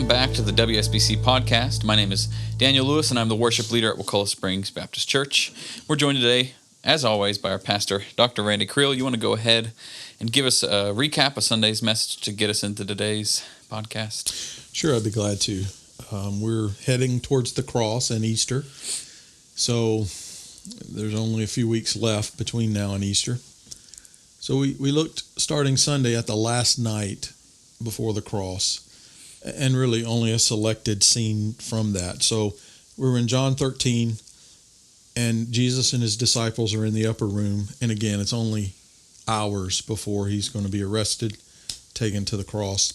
Welcome back to the WSBC podcast. My name is Daniel Lewis, and I'm the worship leader at Wakulla Springs Baptist Church. We're joined today, as always, by our pastor, Dr. Randy Creel. You want to go ahead and give us a recap of Sunday's message to get us into today's podcast? Sure, I'd be glad to. We're heading towards the cross and Easter, so there's only a few weeks left between now and Easter. So we looked starting Sunday at the last night before the cross, and really only a selected scene from that. So we're in John 13, and Jesus and his disciples are in the upper room, and again, it's only hours before he's going to be arrested, taken to the cross.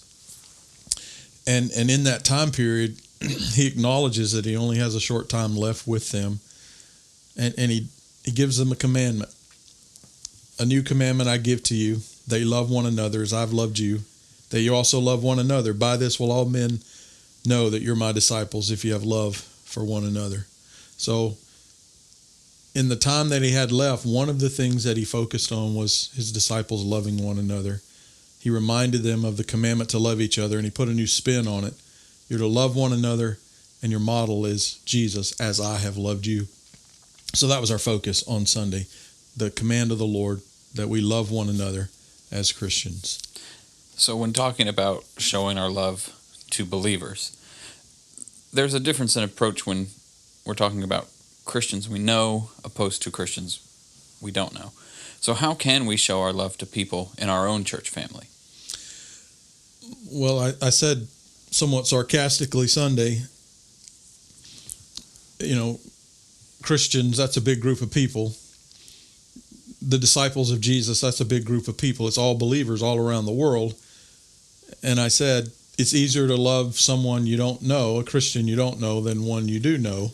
And in that time period, he acknowledges that he only has a short time left with them, and he gives them a commandment. A new commandment I give to you, that you love one another as I've loved you, that you also love one another. By this will all men know that you're my disciples, if you have love for one another. So in the time that he had left, one of the things that he focused on was his disciples loving one another. He reminded them of the commandment to love each other, and he put a new spin on it. You're to love one another, and your model is Jesus, as I have loved you. So that was our focus on Sunday, the command of the Lord, that we love one another as Christians. So when talking about showing our love to believers, there's a difference in approach when we're talking about Christians we know opposed to Christians we don't know. So how can we show our love to people in our own church family? Well, I said somewhat sarcastically Sunday, Christians, that's a big group of people. The disciples of Jesus, that's a big group of people. It's all believers all around the world. And I said, it's easier to love someone you don't know, a Christian you don't know, than one you do know,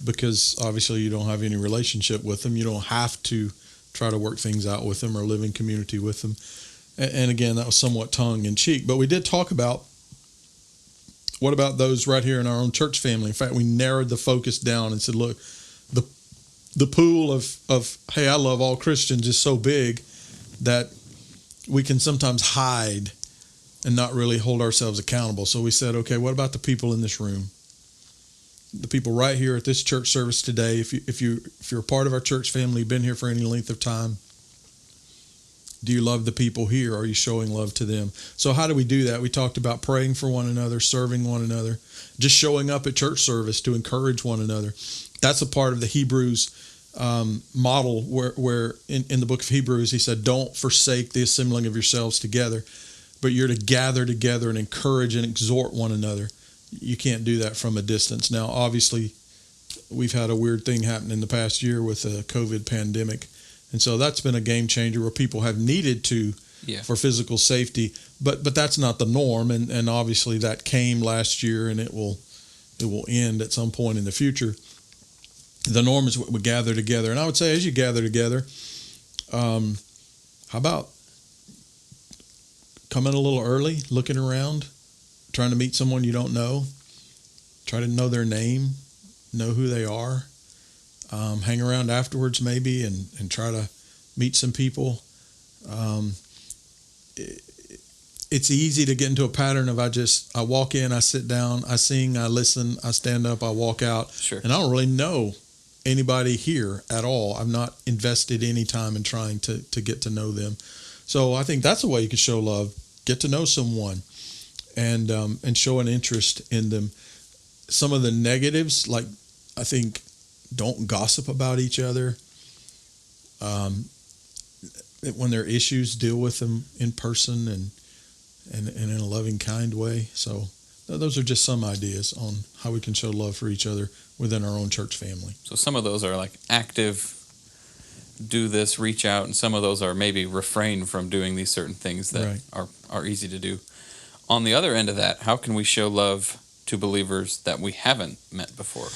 because obviously you don't have any relationship with them. You don't have to try to work things out with them or live in community with them. And again, that was somewhat tongue-in-cheek. But we did talk about, what about those right here in our own church family? In fact, we narrowed the focus down and said, look, the pool of, hey, I love all Christians is so big that we can sometimes hide and not really hold ourselves accountable. So we said, okay, what about the people in this room? The people right here at this church service today, if you're a part of our church family, been here for any length of time, do you love the people here? Are you showing love to them? So how do we do that? We talked about praying for one another, serving one another, just showing up at church service to encourage one another. That's a part of the Hebrews model where in the book of Hebrews, he said, don't forsake the assembling of yourselves together, but you're to gather together and encourage and exhort one another. You can't do that from a distance. Now, obviously, we've had a weird thing happen in the past year with the COVID pandemic. And so that's been a game changer where people have needed to for physical safety. But that's not the norm. And obviously that came last year, and it will end at some point in the future. The norm is we gather together. And I would say as you gather together, how about coming a little early, looking around, trying to meet someone you don't know, try to know their name, know who they are, hang around afterwards maybe and try to meet some people. It's easy to get into a pattern of I walk in, I sit down, I sing, I listen, I stand up, I walk out. Sure. And I don't really know anybody here at all. I've not invested any time in trying to get to know them. So I think that's a way you can show love. Get to know someone and show an interest in them. Some of the negatives, like I think, don't gossip about each other. When there are issues, deal with them in person and in a loving, kind way. So those are just some ideas on how we can show love for each other within our own church family. So some of those are like active, do this, reach out, and some of those are maybe refrain from doing these certain things that are easy to do. On the other end of that, how can we show love to believers that we haven't met before?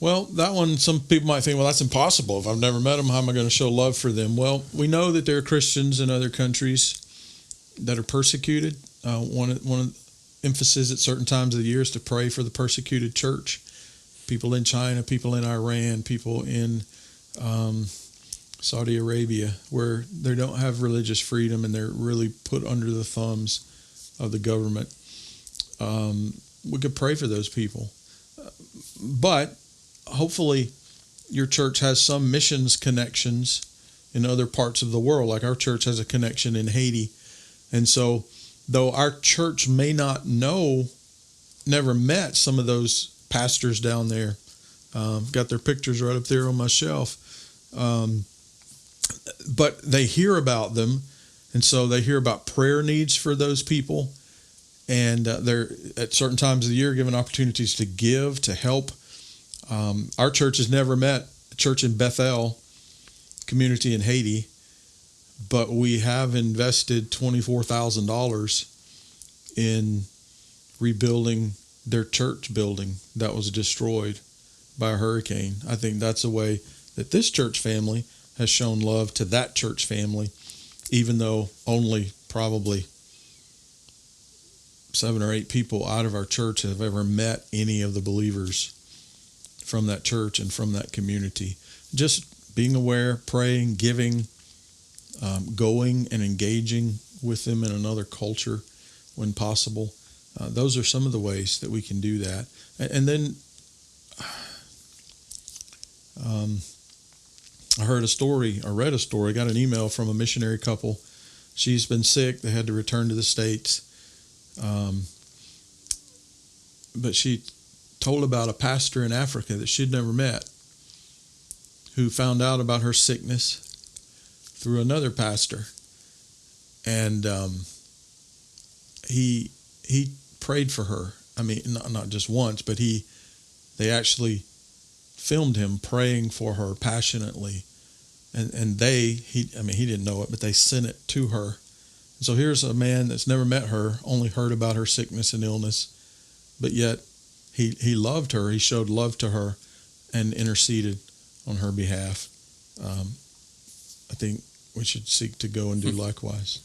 Well, that one, some people might think, well, that's impossible. If I've never met them, how am I going to show love for them? Well, we know that there are Christians in other countries that are persecuted. One of the emphasis at certain times of the year is to pray for the persecuted church. People in China, people in Iran, people in Saudi Arabia, where they don't have religious freedom and they're really put under the thumbs of the government. we could pray for those people. But hopefully your church has some missions connections in other parts of the world. Like our church has a connection in Haiti. And so though our church may not never met some of those pastors down there, got their pictures right up there on my shelf. But they hear about them. And so they hear about prayer needs for those people. And they're at certain times of the year given opportunities to give, to help. Our church has never met a church in Bethel community in Haiti, but we have invested $24,000 in rebuilding their church building that was destroyed by a hurricane. I think that's a way that this church family has shown love to that church family, even though only probably 7 or 8 people out of our church have ever met any of the believers from that church and from that community. Just being aware, praying, giving, going and engaging with them in another culture when possible. Those are some of the ways that we can do that. And then I read a story, got an email from a missionary couple. She's been sick. They had to return to the States. But she told about a pastor in Africa that she'd never met who found out about her sickness through another pastor. And he prayed for her. I mean, not just once, but they actually filmed him praying for her passionately. And he didn't know it, but they sent it to her. So here's a man that's never met her, only heard about her sickness and illness, but yet he loved her. He showed love to her and interceded on her behalf. I think we should seek to go and do likewise.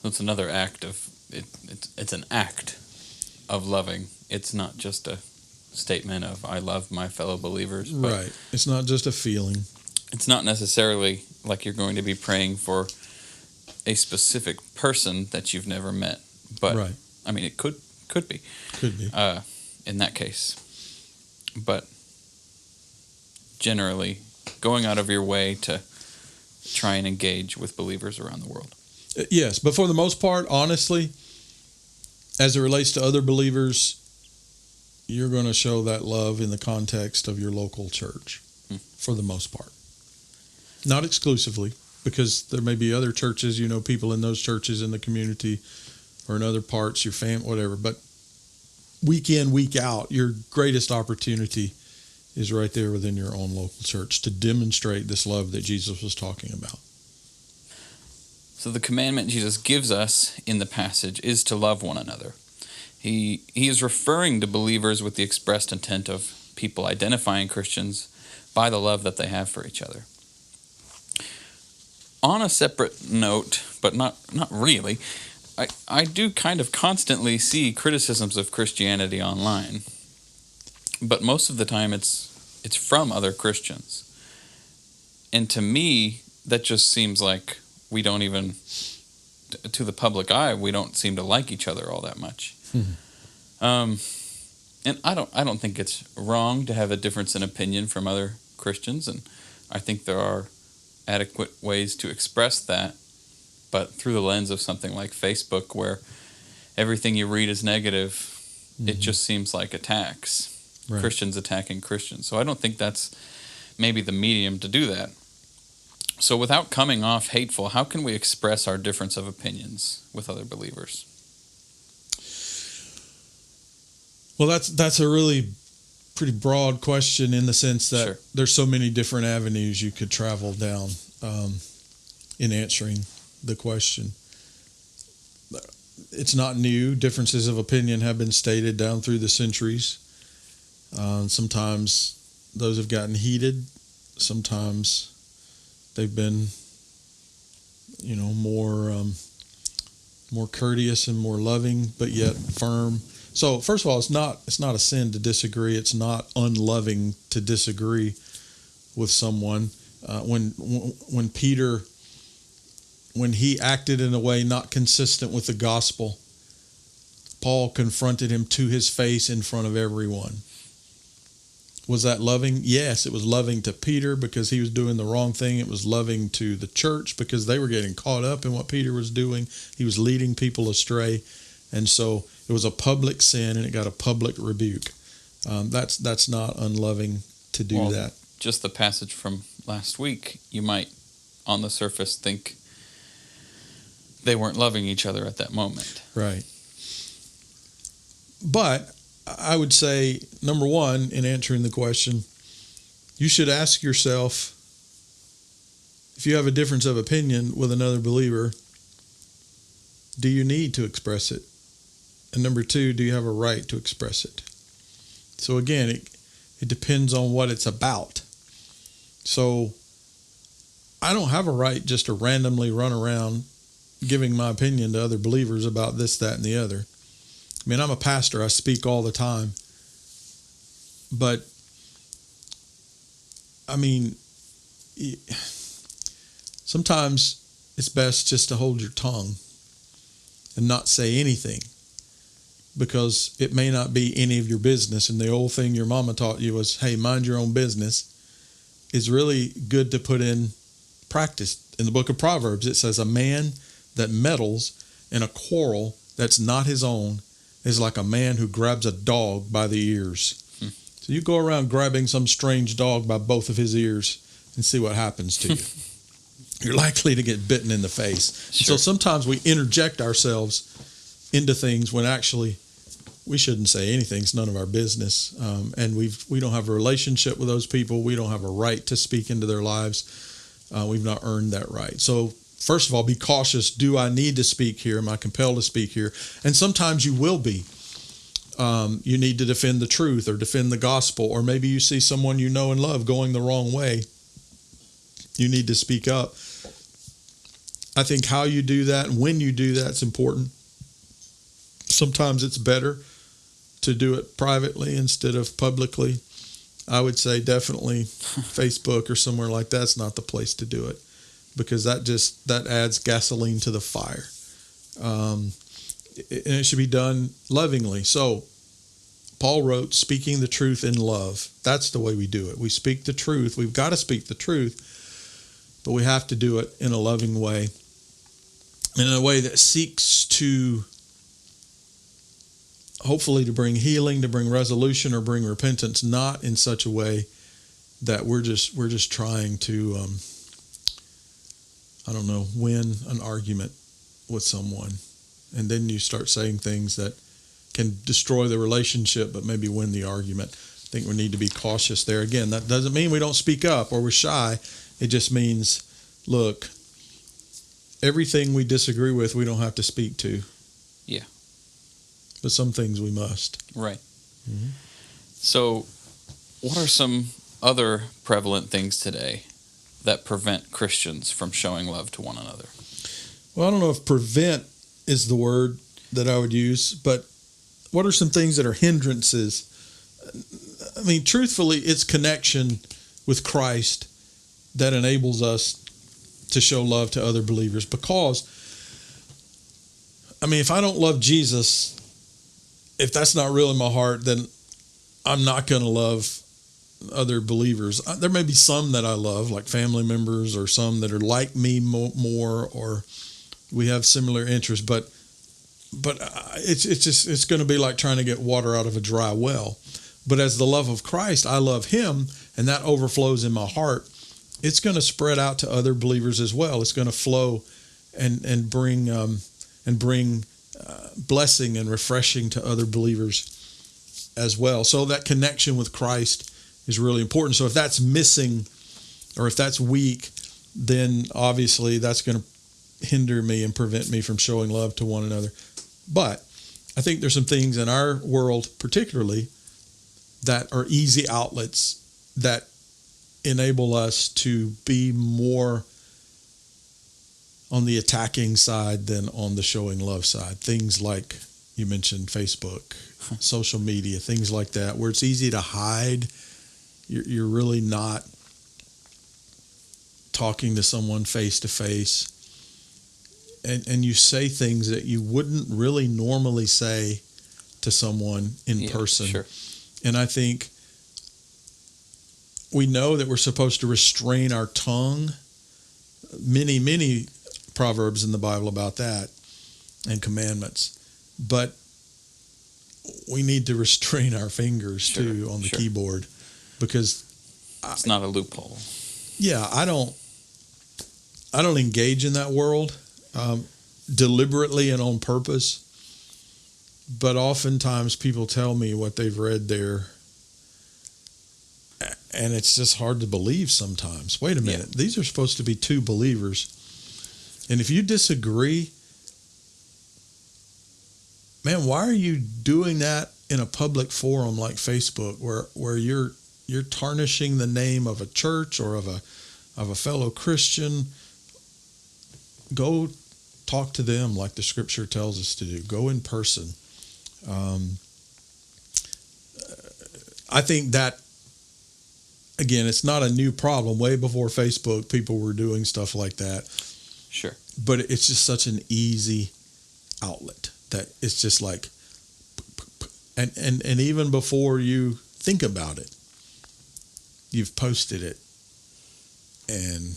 It's another act of it's an act of loving. It's not just a statement of I love my fellow believers. But right. It's not just a feeling. It's not necessarily like you're going to be praying for a specific person that you've never met. But right. I mean, it could be. Could be. In that case. But generally, going out of your way to try and engage with believers around the world. Yes, but for the most part, honestly, as it relates to other believers, you're going to show that love in the context of your local church, for the most part. Not exclusively, because there may be other churches, people in those churches in the community or in other parts, your family, whatever. But week in, week out, your greatest opportunity is right there within your own local church to demonstrate this love that Jesus was talking about. So the commandment Jesus gives us in the passage is to love one another. He is referring to believers with the expressed intent of people identifying Christians by the love that they have for each other. On a separate note, but not really, I do kind of constantly see criticisms of Christianity online. But most of the time it's from other Christians. And to me, that just seems like we don't even, to the public eye, we don't seem to like each other all that much. And I don't think it's wrong to have a difference in opinion from other Christians, and I think there are adequate ways to express that, but through the lens of something like Facebook, where everything you read is negative, it just seems like attacks. Right. Christians attacking Christians. So I don't think that's maybe the medium to do that. So without coming off hateful, how can we express our difference of opinions with other believers? Well, that's a really pretty broad question in the sense that sure. There's so many different avenues you could travel down in answering the question. It's not new. Differences of opinion have been stated down through the centuries. Sometimes those have gotten heated. Sometimes they've been, more courteous and more loving, but yet firm. So first of all, it's not a sin to disagree. It's not unloving to disagree with someone. When Peter, when he acted in a way not consistent with the gospel, Paul confronted him to his face in front of everyone. Was that loving? Yes, it was loving to Peter because he was doing the wrong thing. It was loving to the church because they were getting caught up in what Peter was doing. He was leading people astray. And so it was a public sin and it got a public rebuke. That's not unloving to do that. Just the passage from last week, you might, on the surface, think they weren't loving each other at that moment. Right. But I would say, number one, in answering the question, you should ask yourself, if you have a difference of opinion with another believer, do you need to express it? And number two, do you have a right to express it? So again, it depends on what it's about. So I don't have a right just to randomly run around giving my opinion to other believers about this, that, and the other. I mean, I'm a pastor. I speak all the time. But, I mean, sometimes it's best just to hold your tongue and not say anything because it may not be any of your business. And the old thing your mama taught you was, hey, mind your own business, is really good to put in practice. In the book of Proverbs, it says, a man that meddles in a quarrel that's not his own is like a man who grabs a dog by the ears. So you go around grabbing some strange dog by both of his ears and see what happens to you. You're likely to get bitten in the face. Sure. So sometimes we interject ourselves into things when actually we shouldn't say anything. It's none of our business. And we don't have a relationship with those people. We don't have a right to speak into their lives. We've not earned that right. So first of all, be cautious. Do I need to speak here? Am I compelled to speak here? And sometimes you will be. You need to defend the truth or defend the gospel, or maybe you see someone you know and love going the wrong way. You need to speak up. I think how you do that and when you do that's important. Sometimes it's better to do it privately instead of publicly. I would say definitely Facebook or somewhere like that's not the place to do it, because that adds gasoline to the fire. And it should be done lovingly. So Paul wrote, speaking the truth in love. That's the way we do it. We speak the truth. We've got to speak the truth, but we have to do it in a loving way, and in a way that seeks to hopefully to bring healing, to bring resolution, or bring repentance, not in such a way that we're just trying to win an argument with someone. And then you start saying things that can destroy the relationship, but maybe win the argument. I think we need to be cautious there. Again, that doesn't mean we don't speak up or we're shy. It just means, look, everything we disagree with, we don't have to speak to. Yeah. But some things we must. Right. Mm-hmm. So what are some other prevalent things today that prevent Christians from showing love to one another? Well, I don't know if prevent is the word that I would use, but what are some things that are hindrances? I mean, truthfully, it's connection with Christ that enables us to show love to other believers. Because, I mean, if I don't love Jesus, if that's not real in my heart, then I'm not going to love other believers. There may be some that I love, like family members, or some that are like me more, or we have similar interests, but it's going to be like trying to get water out of a dry well. But as the love of Christ, I love him, and that overflows in my heart. It's going to spread out to other believers as well. It's going to flow and bring blessing and refreshing to other believers as well. So that connection with Christ is really important. So if that's missing, or if that's weak, then obviously that's going to hinder me and prevent me from showing love to one another. But I think there's some things in our world particularly that are easy outlets that enable us to be more on the attacking side than on the showing love side. Things like you mentioned Facebook, social media, things like that, where it's easy to hide. You're really not talking to someone face to face. And you say things that you wouldn't really normally say to someone in person. Sure. And I think we know that we're supposed to restrain our tongue. Many proverbs in the Bible about that and commandments. But we need to restrain our fingers too on the keyboard, because it's not a loophole. Yeah, I don't engage in that world deliberately and on purpose. But oftentimes people tell me what they've read there, and it's just hard to believe sometimes. Wait a minute. These are supposed to be two believers. And if you disagree, man, why are you doing that in a public forum like Facebook, where you're tarnishing the name of a church or of a fellow Christian? Go talk to them like the scripture tells us to do. Go in person. I think that, again, it's not a new problem. Way before Facebook, people were doing stuff like that. Sure. But it's just such an easy outlet that it's just like, and even before you think about it, you've posted it, and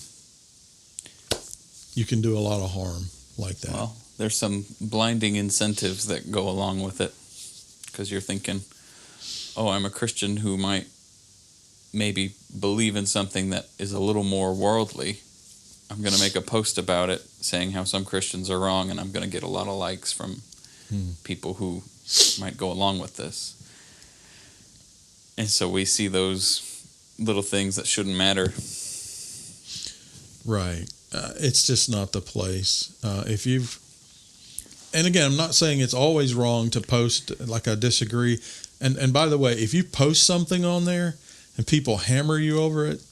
you can do a lot of harm like that. Well, there's some blinding incentives that go along with it, because you're thinking, oh, I'm a Christian who might maybe believe in something that is a little more worldly. I'm going to make a post about it saying how some Christians are wrong, and I'm going to get a lot of likes from people who might go along with this. And so we see those little things that shouldn't matter. Right. It's just not the place. And again, I'm not saying it's always wrong to post like I disagree. And by the way, if you post something on there and people hammer you over it,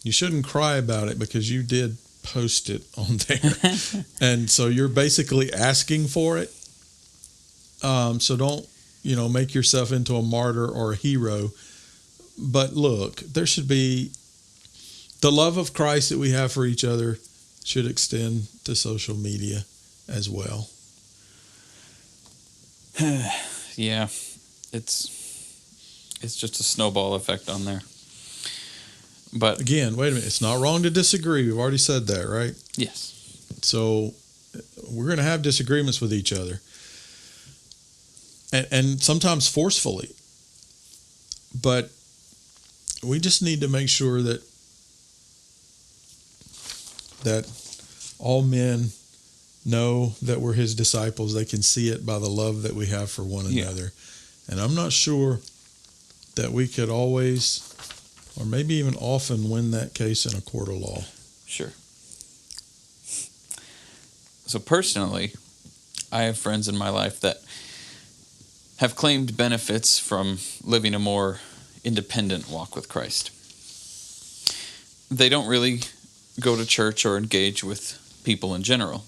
you shouldn't cry about it, because you did post it on there. And so you're basically asking for it. So don't, make yourself into a martyr or a hero. But look, there should be the love of Christ that we have for each other should extend to social media as well. Yeah, it's just a snowball effect on there. But again, wait a minute. It's not wrong to disagree. We've already said that, right? Yes. So we're going to have disagreements with each other, and sometimes forcefully. But we just need to make sure that all men know that we're his disciples. They can see it by the love that we have for one another. And I'm not sure that we could always, or maybe even often, win that case in a court of law. Sure. So personally, I have friends in my life that have claimed benefits from living a more independent walk with Christ. They don't really go to church or engage with people in general.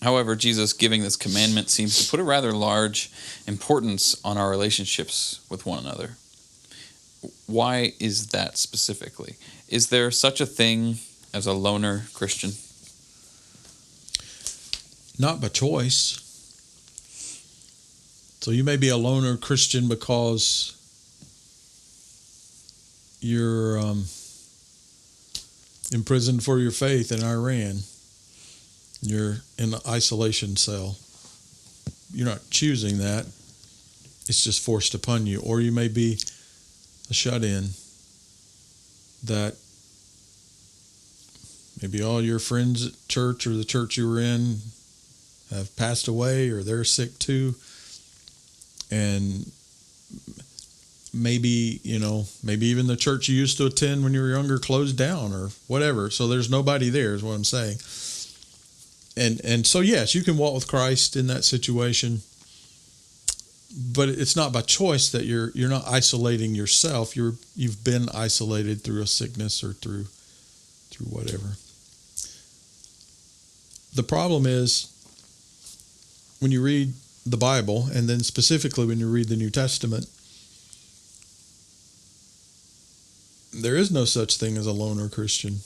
However, Jesus giving this commandment seems to put a rather large importance on our relationships with one another. Why is that specifically? Is there such a thing as a loner Christian? Not by choice. So you may be a loner Christian because you're imprisoned for your faith in Iran. You're in an isolation cell. You're not choosing that. It's just forced upon you. Or you may be a shut-in that maybe all your friends at church or the church you were in have passed away, or they're sick too. And maybe even the church you used to attend when you were younger closed down or whatever. So there's nobody there, is what I'm saying. And so, yes, you can walk with Christ in that situation, but it's not by choice that you're not isolating yourself. You've been isolated through a sickness or through whatever. The problem is when you read the Bible, and then specifically when you read the New Testament, there is no such thing as a loner Christian.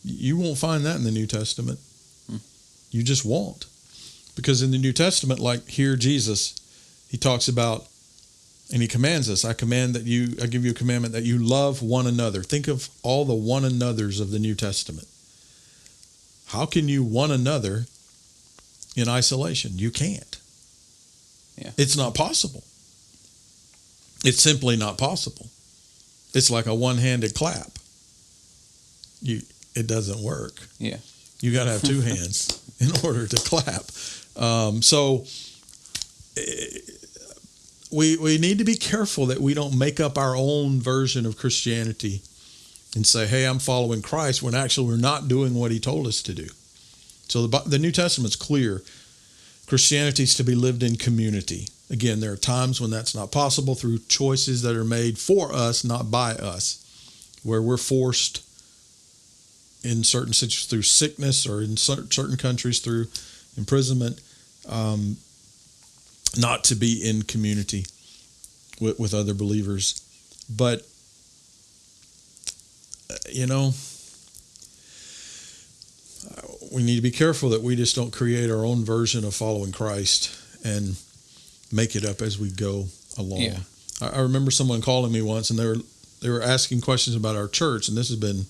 You won't find that in the New Testament. You just won't. Because in the New Testament, like here, Jesus, he talks about, and he commands us, I give you a commandment that you love one another. Think of all the one another's of the New Testament. How can you one another in isolation? You can't. Yeah. It's not possible. It's simply not possible. It's like a one-handed clap. It doesn't work. Yeah. You got to have two hands in order to clap. So we need to be careful that we don't make up our own version of Christianity and say, hey, I'm following Christ, when actually we're not doing what he told us to do. So the New Testament's clear. Christianity is to be lived in community. Again, there are times when that's not possible through choices that are made for us, not by us, where we're forced in certain situations through sickness, or in certain countries through imprisonment, not to be in community with other believers. But, we need to be careful that we just don't create our own version of following Christ and make it up as we go along. Yeah. I remember someone calling me once, and they were asking questions about our church, and this has been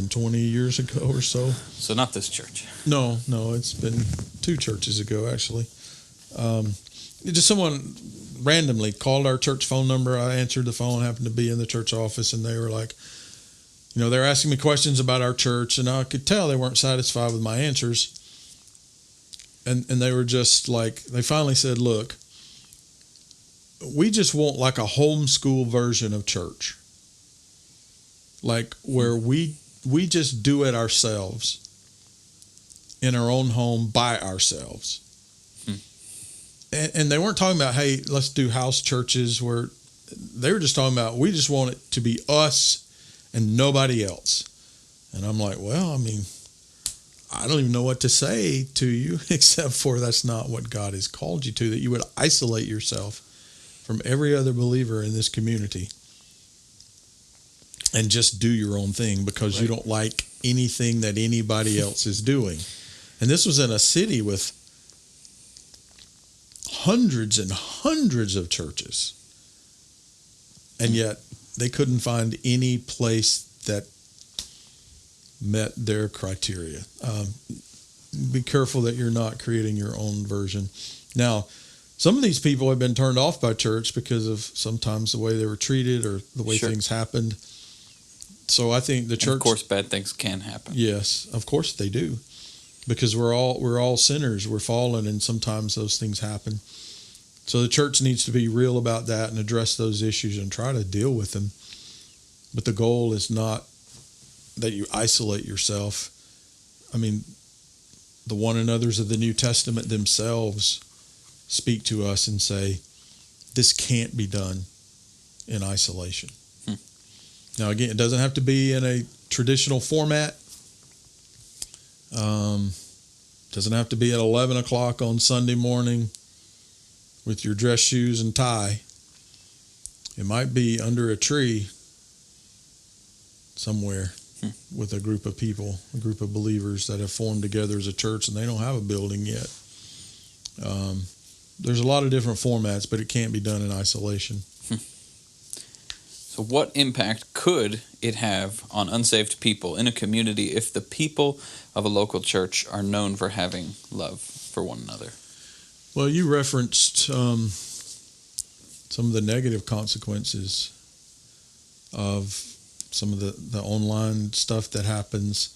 20 years ago or so. So not this church. No, it's been 2 churches ago, actually. Just someone randomly called our church phone number. I answered the phone, happened to be in the church office, and they were like, they're asking me questions about our church, and I could tell they weren't satisfied with my answers. And they were just like, they finally said, look, we just want like a homeschool version of church. Like where we just do it ourselves in our own home by ourselves. And they weren't talking about, hey, let's do house churches, where they were just talking about, we just want it to be us and nobody else. And I'm like, well, I don't even know what to say to you except for that's not what God has called you to, that you would isolate yourself from every other believer in this community and just do your own thing because you don't like anything that anybody else is doing. And this was in a city with hundreds and hundreds of churches. And yet they couldn't find any place that met their criteria. Be careful that you're not creating your own version. Now, some of these people have been turned off by church because of sometimes the way they were treated or the way things happened. So I think the church... And of course, bad things can happen. Yes, of course they do. Because we're all sinners. We're fallen, and sometimes those things happen. So the church needs to be real about that and address those issues and try to deal with them. But the goal is not that you isolate yourself. The one another's of the New Testament themselves speak to us and say, this can't be done in isolation. Now, again, it doesn't have to be in a traditional format. Doesn't have to be at 11 o'clock on Sunday morning with your dress shoes and tie. It might be under a tree somewhere with a group of people, a group of believers that have formed together as a church, and they don't have a building yet. There's a lot of different formats, but it can't be done in isolation. So what impact could it have on unsaved people in a community if the people of a local church are known for having love for one another? Well, you referenced some of the negative consequences of some of the online stuff that happens.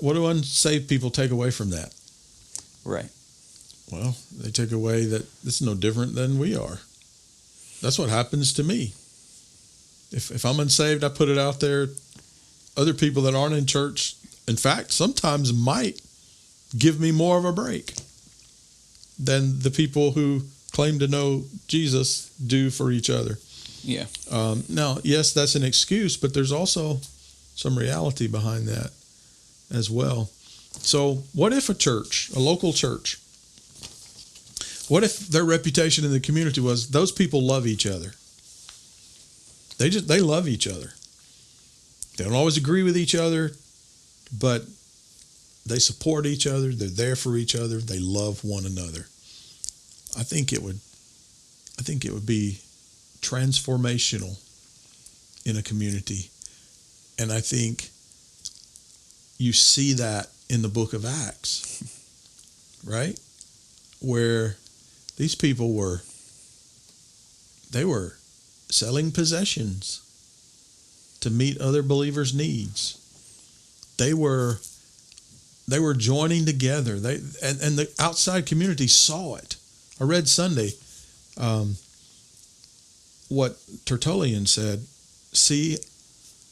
What do unsaved people take away from that? Right. Well, they take away that this is no different than we are. That's what happens to me. If I'm unsaved, I put it out there. Other people that aren't in church, in fact, sometimes might give me more of a break than the people who claim to know Jesus do for each other. Yeah. Now, yes, that's an excuse, but there's also some reality behind that as well. So what if a church, a local church, what if their reputation in the community was those people love each other? They love each other. They don't always agree with each other, but They support each other. They're there for each other. They love one another. I think it would be transformational in a community. And I think you see that in the book of Acts, right? Where these people were selling possessions to meet other believers' needs. They were joining together. And the outside community saw it. I read Sunday what Tertullian said. See,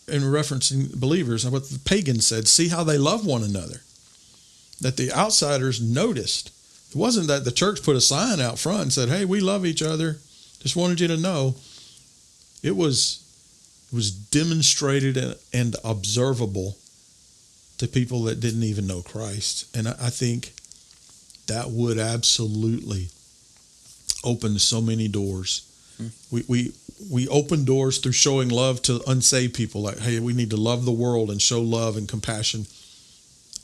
in referencing believers, what the pagans said, see how they love one another. That the outsiders noticed. It wasn't that the church put a sign out front and said, hey, we love each other. Just wanted you to know. It was demonstrated and observable to people that didn't even know Christ. And I think that would absolutely open so many doors. We open doors through showing love to unsaved people. Like, hey, we need to love the world and show love and compassion.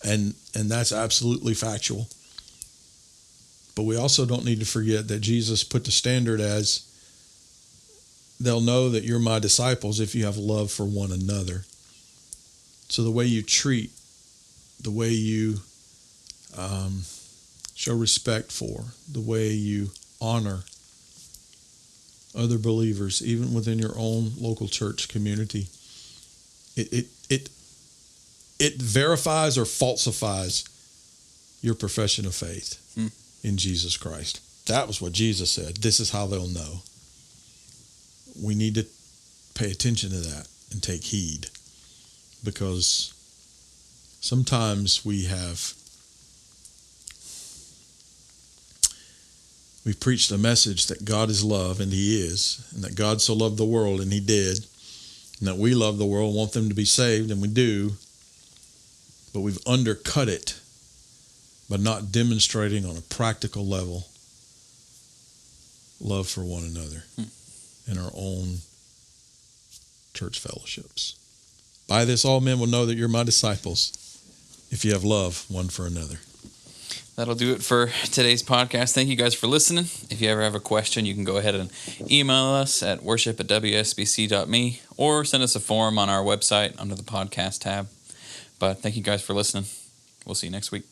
And that's absolutely factual. But we also don't need to forget that Jesus put the standard as, they'll know that you're my disciples if you have love for one another. So the way you treat, the way you show respect for, the way you honor other believers, even within your own local church community, it verifies or falsifies your profession of faith in Jesus Christ. That was what Jesus said. This is how they'll know. We need to pay attention to that and take heed, because sometimes we've preached a message that God is love, and He is, and that God so loved the world, and He did, and that we love the world, want them to be saved, and we do, but we've undercut it by not demonstrating on a practical level love for one another in our own church fellowships. By this all men will know that you're my disciples, if you have love one for another. That'll do it for today's podcast. Thank you guys for listening. If you ever have a question, you can go ahead and email us at worship@wsbc.me or send us a form on our website under the podcast tab. But thank you guys for listening. We'll see you next week.